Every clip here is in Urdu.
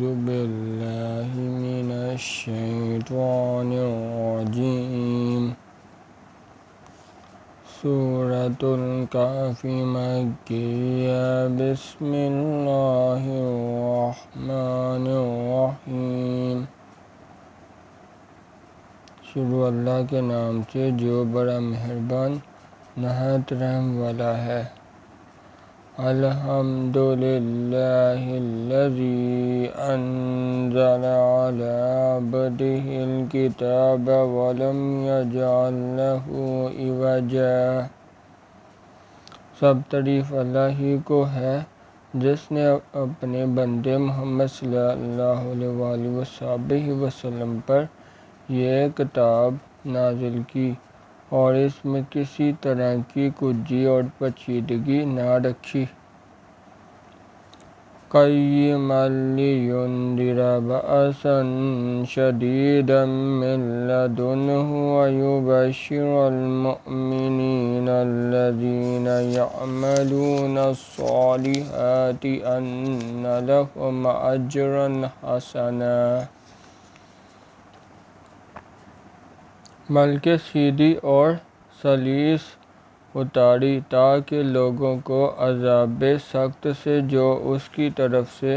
أعوذ بالله من الشيطان الرجيم سورة الكهف مكية بسم الله الرحمن الرحیم شروع اللہ کے نام سے جو بڑا مہربان نہایت رحم والا ہے۔ الحمدللہ الذی انزل علی عبدہ الکتاب ولم یجعل لہ عوجا۔ سب تعریف اللہ ہی کو ہے جس نے اپنے بندے محمد صلی اللہ علیہ وآلہ وسلم پر یہ کتاب نازل کی اور اس میں کسی طرح کی کجی اور پیچیدگی نہ رکھی۔ قیما لینذر بأسا شدیدا من لدنہ ویبشر المؤمنین الذین یعملون الصالحات ان لہم اجرا حسنا۔ بلکہ سیدھی اور سلیس اتاری تاکہ لوگوں کو عذاب سخت سے جو اس کی طرف سے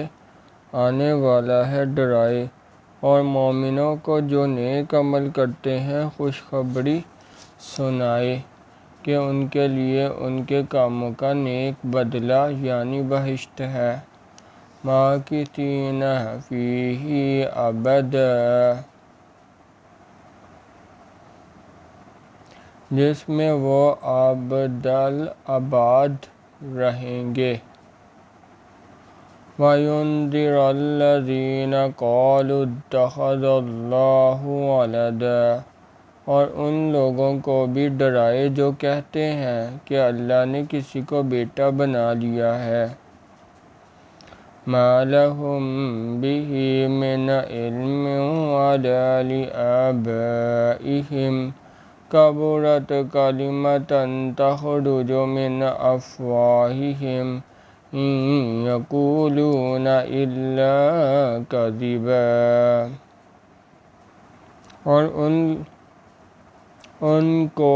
آنے والا ہے ڈرائے، اور مومنوں کو جو نیک عمل کرتے ہیں خوشخبری سنائے کہ ان کے لیے ان کے کاموں کا نیک بدلہ یعنی بہشت ہے، ماکثین فیہ ابدا، جس میں وہ ابدالآباد رہیں گے۔ وَيُنذِرَ الَّذِينَ قَالُوا اتَّخَذَ اللَّهُ وَلَدًا، اور ان لوگوں کو بھی ڈرائے جو کہتے ہیں کہ اللہ نے کسی کو بیٹا بنا لیا ہے۔ مَا لَهُم بِهِ مِنْ عِلْمٍ وَلَا لِآبَائِهِمْ كَبُرَتْ كَلِمَةً تَخْرُجُ مِنْ أَفْوَاهِهِمْ إِنْ يَقُولُونَ إِلَّا كَذِبًا۔ اور ان کو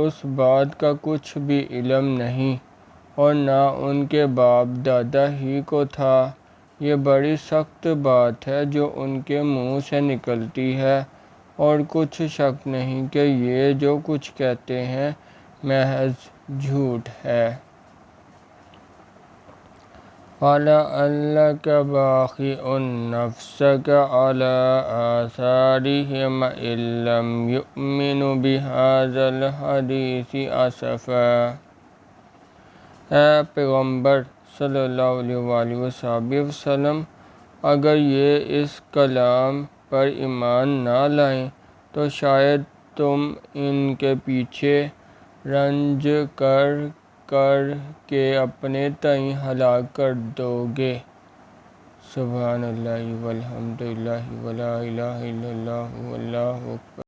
اس بات کا کچھ بھی علم نہیں اور نہ ان کے باپ دادا ہی کو تھا۔ یہ بڑی سخت بات ہے جو ان کے منہ سے نکلتی ہے، اور کچھ شک نہیں کہ یہ جو کچھ کہتے ہیں محض جھوٹ ہے۔ فَلَعَلَّكَ بَاخِعٌ نَفْسَكَ عَلَىٰ آثَارِهِمْ إِن لَّمْ يُؤْمِنُوا بِهَٰذَا الْحَدِيثِ آسَفًا۔ اے پیغمبر صلی اللہ علیہ وآلہ وسلم، اگر یہ اس کلام پر ایمان نہ لائیں تو شاید تم ان کے پیچھے رنج کر کر کے اپنے تئیں ہلاک کر دو گے۔ سبحان اللہ والحمد للہ ولا الہ الا اللہ واللہ اکبر۔